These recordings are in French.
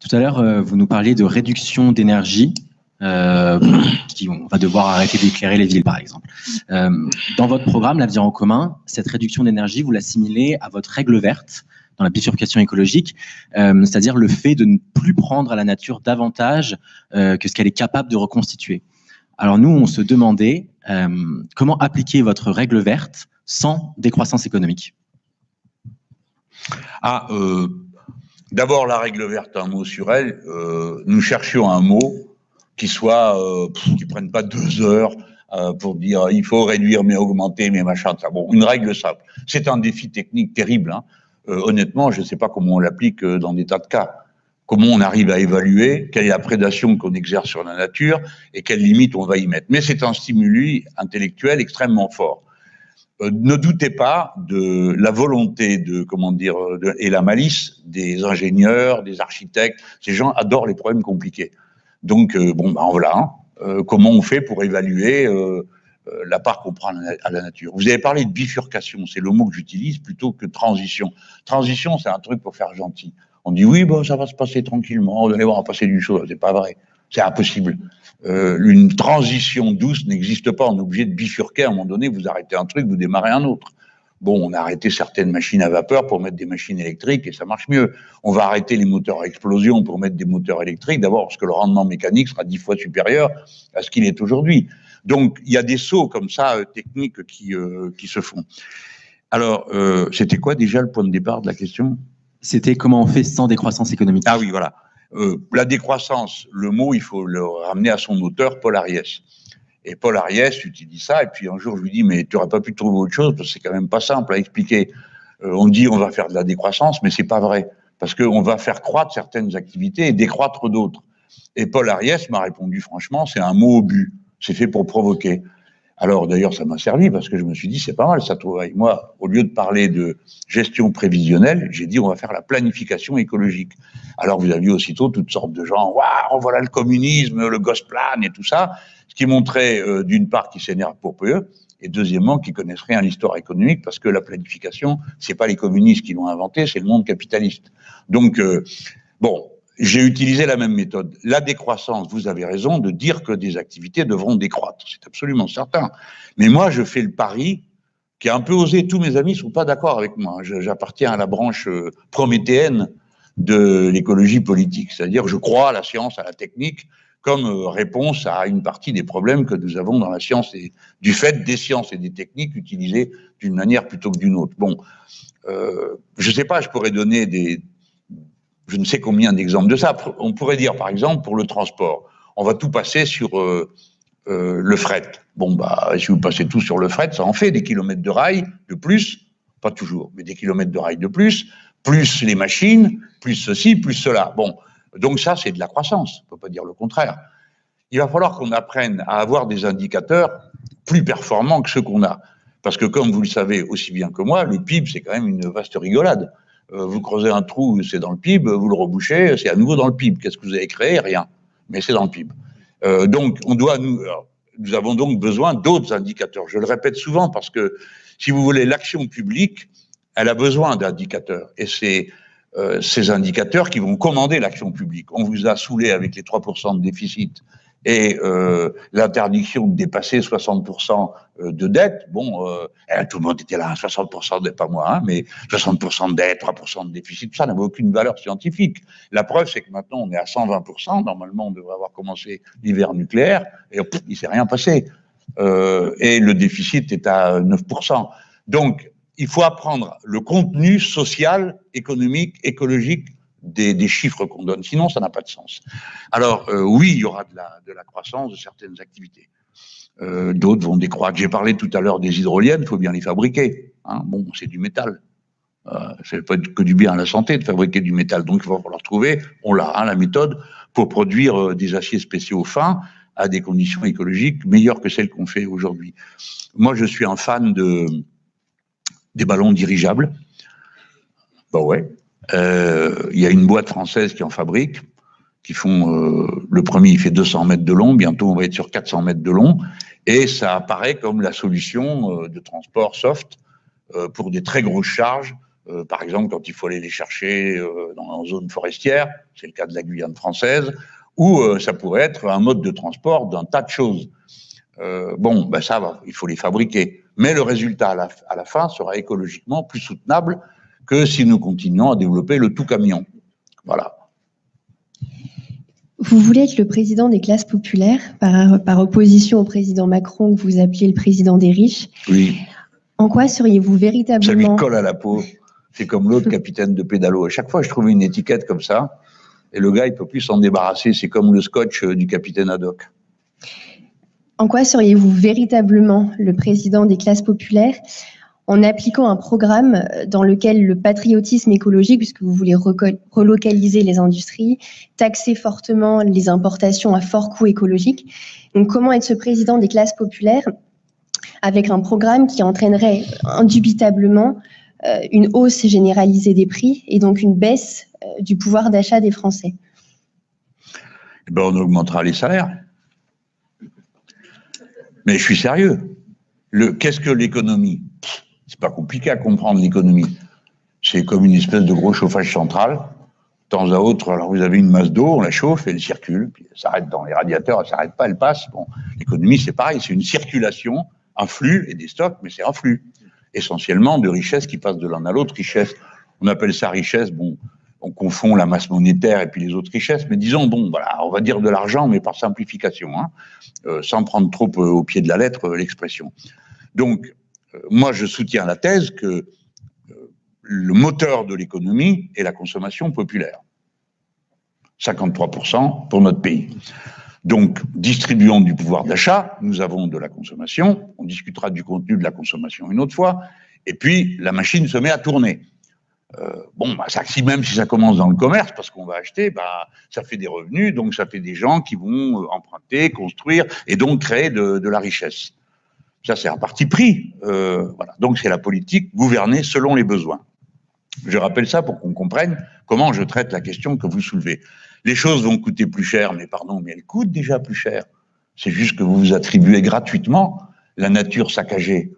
Tout à l'heure, vous nous parliez de réduction d'énergie. On va devoir arrêter d'éclairer les villes, par exemple. Dans votre programme, l'Avenir en commun, cette réduction d'énergie, vous l'assimilez à votre règle verte dans la bifurcation écologique, c'est-à-dire le fait de ne plus prendre à la nature davantage que ce qu'elle est capable de reconstituer. Alors nous, on se demandait comment appliquer votre règle verte sans décroissance économique. D'abord, la règle verte, un mot sur elle. Nous cherchions un mot qui soit, qui prenne pas 2 heures pour dire il faut réduire, mais augmenter, mais machin. Ça. Bon, une règle simple. C'est un défi technique terrible. Hein. Honnêtement, je ne sais pas comment on l'applique dans des tas de cas. Comment on arrive à évaluer quelle est la prédation qu'on exerce sur la nature et quelles limites on va y mettre. Mais c'est un stimuli intellectuel extrêmement fort. Ne doutez pas de la volonté et la malice des ingénieurs, des architectes. Ces gens adorent les problèmes compliqués. Donc, voilà. Comment on fait pour évaluer la part qu'on prend à la nature. Vous avez parlé de bifurcation, c'est le mot que j'utilise plutôt que transition. Transition, c'est un truc pour faire gentil. On dit oui, ça va se passer tranquillement, vous allez voir, on va passer d'une chose. C'est pas vrai. C'est impossible. Une transition douce n'existe pas. On est obligé de bifurquer à un moment donné. Vous arrêtez un truc, vous démarrez un autre. Bon, on a arrêté certaines machines à vapeur pour mettre des machines électriques et ça marche mieux. On va arrêter les moteurs à explosion pour mettre des moteurs électriques. D'abord parce que le rendement mécanique sera 10 fois supérieur à ce qu'il est aujourd'hui. Donc, il y a des sauts comme ça techniques qui se font. Alors, c'était quoi déjà le point de départ de la question ? C'était comment on fait sans décroissance économique. Ah oui, voilà. La décroissance, le mot, il faut le ramener à son auteur, Paul Ariès. Et Paul Ariès utilise ça, et puis un jour je lui dis, mais tu n'aurais pas pu trouver autre chose, parce que c'est quand même pas simple à expliquer. On dit on va faire de la décroissance, mais c'est pas vrai, parce qu'on va faire croître certaines activités et décroître d'autres. Et Paul Ariès m'a répondu franchement, c'est un mot au but, c'est fait pour provoquer. Alors d'ailleurs ça m'a servi, parce que je me suis dit, c'est pas mal ça trouve. Moi, au lieu de parler de gestion prévisionnelle, j'ai dit on va faire la planification écologique. Alors vous avez vu aussitôt toutes sortes de gens, waouh, voilà le communisme, le Gosplan et tout ça, ce qui montrait d'une part qu'ils s'énervent pour peu, et deuxièmement qu'ils connaissent rien à l'histoire économique, parce que la planification, c'est pas les communistes qui l'ont inventé, c'est le monde capitaliste. Donc j'ai utilisé la même méthode. La décroissance, vous avez raison de dire que des activités devront décroître, c'est absolument certain. Mais moi, je fais le pari qui est un peu osé. Tous mes amis ne sont pas d'accord avec moi. J'appartiens à la branche prométhéenne de l'écologie politique, c'est-à-dire je crois à la science, à la technique, comme réponse à une partie des problèmes que nous avons dans la science et du fait des sciences et des techniques utilisées d'une manière plutôt que d'une autre. Bon, je ne sais pas, je pourrais donner je ne sais combien d'exemples de ça. On pourrait dire, par exemple, pour le transport, on va tout passer sur le fret. Bon, si vous passez tout sur le fret, ça en fait des kilomètres de rails de plus, pas toujours, mais des kilomètres de rails de plus les machines, plus ceci, plus cela. Bon, donc ça, c'est de la croissance, on ne peut pas dire le contraire. Il va falloir qu'on apprenne à avoir des indicateurs plus performants que ceux qu'on a. Parce que, comme vous le savez aussi bien que moi, le PIB, c'est quand même une vaste rigolade. Vous creusez un trou, c'est dans le PIB, vous le rebouchez, c'est à nouveau dans le PIB. Qu'est-ce que vous avez créé ? Rien. Mais c'est dans le PIB. Donc, nous avons donc besoin d'autres indicateurs. Je le répète souvent parce que, si vous voulez, l'action publique, elle a besoin d'indicateurs. Et c'est ces indicateurs qui vont commander l'action publique. On vous a saoulé avec les 3% de déficit et l'interdiction de dépasser 60% de dette. Bon, tout le monde était là, 60% de dette, pas moi, hein, mais 60% de dette, 3% de déficit, tout ça n'avait aucune valeur scientifique. La preuve, c'est que maintenant, on est à 120%. Normalement, on devrait avoir commencé l'hiver nucléaire et il ne s'est rien passé. Et le déficit est à 9%. Donc, il faut apprendre le contenu social, économique, écologique des chiffres qu'on donne. Sinon, ça n'a pas de sens. Alors, oui, il y aura de la croissance de certaines activités. D'autres vont décroître. J'ai parlé tout à l'heure des hydroliennes, il faut bien les fabriquer. Hein. Bon, c'est du métal. Ça ne fait pas que du bien à la santé de fabriquer du métal. Donc, il va falloir trouver, on l'a, hein, la méthode, pour produire des aciers spéciaux fins à des conditions écologiques meilleures que celles qu'on fait aujourd'hui. Moi, je suis un fan des ballons dirigeables. Ben ouais. Il y a une boîte française qui en fabrique, qui font, le premier il fait 200 mètres de long, bientôt on va être sur 400 mètres de long, et ça apparaît comme la solution de transport soft pour des très grosses charges par exemple quand il faut aller les chercher en zone forestière, c'est le cas de la Guyane française, ou ça pourrait être un mode de transport d'un tas de choses. Bon, ben ça va, il faut les fabriquer. Mais le résultat à la fin sera écologiquement plus soutenable que si nous continuons à développer le tout camion. Voilà. Vous voulez être le président des classes populaires, par opposition au président Macron que vous appelez le président des riches. Oui. En quoi seriez-vous véritablement... Ça lui colle à la peau. C'est comme l'autre capitaine de pédalo. À chaque fois, je trouve une étiquette comme ça, et le gars, il peut plus s'en débarrasser. C'est comme le scotch du capitaine Haddock. En quoi seriez-vous véritablement le président des classes populaires en appliquant un programme dans lequel le patriotisme écologique, puisque vous voulez relocaliser les industries, taxer fortement les importations à fort coût écologique. Donc, comment être ce président des classes populaires avec un programme qui entraînerait indubitablement une hausse généralisée des prix et donc une baisse du pouvoir d'achat des Français? Eh ben, on augmentera les salaires. Mais je suis sérieux. Qu'est-ce que l'économie? C'est pas compliqué à comprendre l'économie. C'est comme une espèce de gros chauffage central. De temps à autre, alors vous avez une masse d'eau, on la chauffe, elle circule, puis elle s'arrête dans les radiateurs, elle s'arrête pas, elle passe. Bon, l'économie c'est pareil, c'est une circulation, un flux et des stocks, mais c'est un flux. Essentiellement de richesses qui passent de l'un à l'autre. Richesse, on appelle ça richesse, bon, on confond la masse monétaire et puis les autres richesses, mais disons, bon, voilà, on va dire de l'argent, mais par simplification, hein, sans prendre trop au pied de la lettre l'expression. Donc, moi, je soutiens la thèse que le moteur de l'économie est la consommation populaire. 53% pour notre pays. Donc, distribuons du pouvoir d'achat, nous avons de la consommation, on discutera du contenu de la consommation une autre fois, et puis la machine se met à tourner. Bon, bah, ça, même si ça commence dans le commerce, parce qu'on va acheter, bah, ça fait des revenus, donc ça fait des gens qui vont emprunter, construire, et donc créer de la richesse. Ça, c'est un parti pris. Voilà. Donc, c'est la politique gouvernée selon les besoins. Je rappelle ça pour qu'on comprenne comment je traite la question que vous soulevez. Les choses vont coûter plus cher, mais pardon, mais elles coûtent déjà plus cher. C'est juste que vous vous attribuez gratuitement la nature saccagée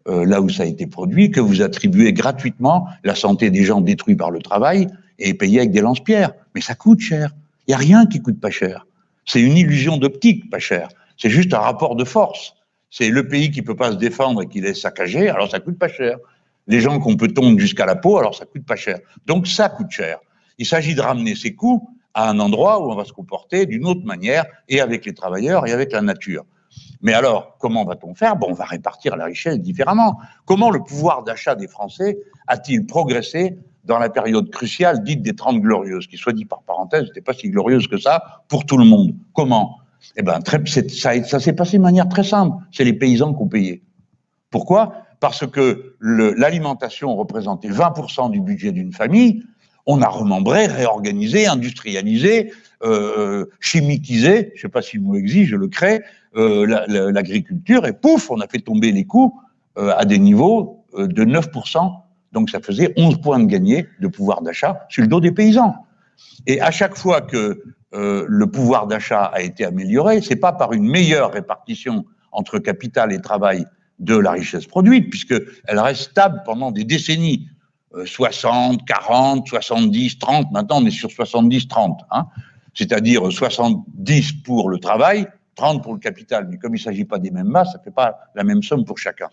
là où ça a été produit, que vous attribuez gratuitement la santé des gens détruits par le travail et payés avec des lance-pierres. Mais ça coûte cher. Il n'y a rien qui coûte pas cher. C'est une illusion d'optique, pas cher. C'est juste un rapport de force. C'est le pays qui peut pas se défendre et qui laisse saccager, alors ça coûte pas cher. Les gens qu'on peut tondre jusqu'à la peau, alors ça coûte pas cher. Donc ça coûte cher. Il s'agit de ramener ces coûts à un endroit où on va se comporter d'une autre manière, et avec les travailleurs et avec la nature. Mais alors, comment va-t-on faire? Bon, on va répartir la richesse différemment. Comment le pouvoir d'achat des Français a-t-il progressé dans la période cruciale dite des 30 Glorieuses, qui, soit dit par parenthèse, n'était pas si glorieuse que ça pour tout le monde? Comment? Eh ben, ça s'est passé de manière très simple. C'est les paysans qui ont payé. Pourquoi? Parce que l'alimentation représentait 20% du budget d'une famille. On a remembré, réorganisé, industrialisé, chimiquisé, je ne sais pas si le mot existe, je le crée, l'agriculture, et pouf, on a fait tomber les coûts à des niveaux de 9%. Donc ça faisait 11 points de gagné de pouvoir d'achat sur le dos des paysans. Et à chaque fois que le pouvoir d'achat a été amélioré, c'est pas par une meilleure répartition entre capital et travail de la richesse produite, puisqu'elle reste stable pendant des décennies. 60, 40, 70, 30, maintenant on est sur 70, 30. Hein, c'est-à-dire 70 pour le travail, 30 pour le capital. Mais comme il ne s'agit pas des mêmes masses, ça ne fait pas la même somme pour chacun.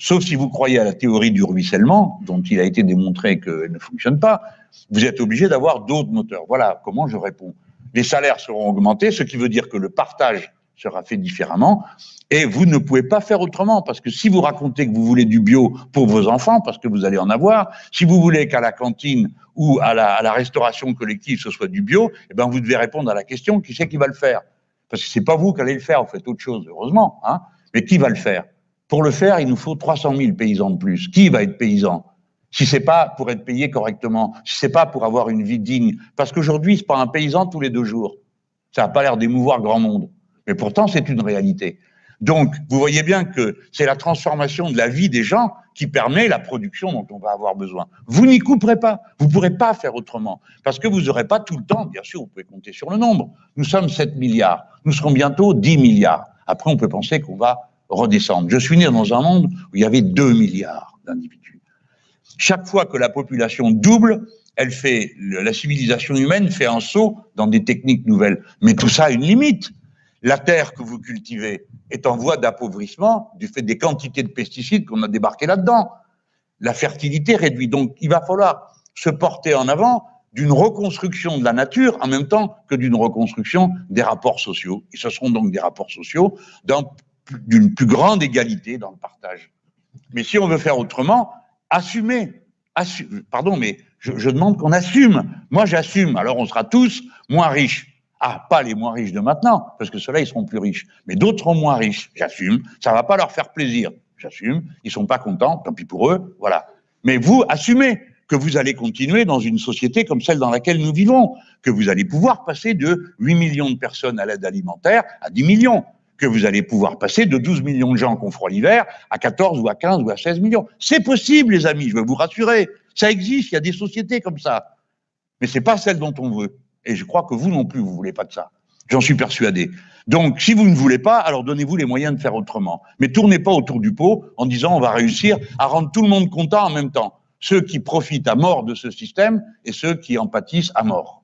Sauf si vous croyez à la théorie du ruissellement, dont il a été démontré qu'elle ne fonctionne pas, vous êtes obligé d'avoir d'autres moteurs. Voilà comment je réponds. Les salaires seront augmentés, ce qui veut dire que le partage sera fait différemment, et vous ne pouvez pas faire autrement, parce que si vous racontez que vous voulez du bio pour vos enfants, parce que vous allez en avoir, si vous voulez qu'à la cantine ou à la restauration collective ce soit du bio, eh ben vous devez répondre à la question, qui c'est qui va le faire? Parce que c'est pas vous qui allez le faire, vous faites autre chose, heureusement, hein, mais qui va le faire? Pour le faire, il nous faut 300 000 paysans de plus. Qui va être paysan? Si c'est pas pour être payé correctement, si c'est pas pour avoir une vie digne, parce qu'aujourd'hui, c'est pas un paysan tous les 2 jours. Ça n'a pas l'air d'émouvoir grand monde. Mais pourtant, c'est une réalité. Donc, vous voyez bien que c'est la transformation de la vie des gens qui permet la production dont on va avoir besoin. Vous n'y couperez pas. Vous ne pourrez pas faire autrement. Parce que vous n'aurez pas tout le temps, bien sûr, vous pouvez compter sur le nombre. Nous sommes 7 milliards. Nous serons bientôt 10 milliards. Après, on peut penser qu'on va redescendre. Je suis né dans un monde où il y avait 2 milliards d'individus. Chaque fois que la population double, la civilisation humaine fait un saut dans des techniques nouvelles. Mais tout ça a une limite. La terre que vous cultivez est en voie d'appauvrissement du fait des quantités de pesticides qu'on a débarqués là-dedans. La fertilité réduit. Donc, il va falloir se porter en avant d'une reconstruction de la nature en même temps que d'une reconstruction des rapports sociaux. Et ce seront donc des rapports sociaux d'une plus grande égalité dans le partage. Mais si on veut faire autrement, pardon, mais je demande qu'on assume. Moi, j'assume. Alors, on sera tous moins riches. Ah, pas les moins riches de maintenant, parce que ceux-là, ils seront plus riches. Mais d'autres seront moins riches. J'assume. Ça va pas leur faire plaisir. J'assume. Ils sont pas contents. Tant pis pour eux. Voilà. Mais vous, assumez que vous allez continuer dans une société comme celle dans laquelle nous vivons. Que vous allez pouvoir passer de 8 millions de personnes à l'aide alimentaire à 10 millions. Que vous allez pouvoir passer de 12 millions de gens qu'on froid l'hiver à 14 ou à 15 ou à 16 millions. C'est possible, les amis. Je veux vous rassurer. Ça existe. Il y a des sociétés comme ça. Mais c'est pas celle dont on veut. Et je crois que vous non plus, vous voulez pas de ça. J'en suis persuadé. Donc, si vous ne voulez pas, alors donnez-vous les moyens de faire autrement. Mais tournez pas autour du pot en disant on va réussir à rendre tout le monde content en même temps. Ceux qui profitent à mort de ce système et ceux qui en pâtissent à mort.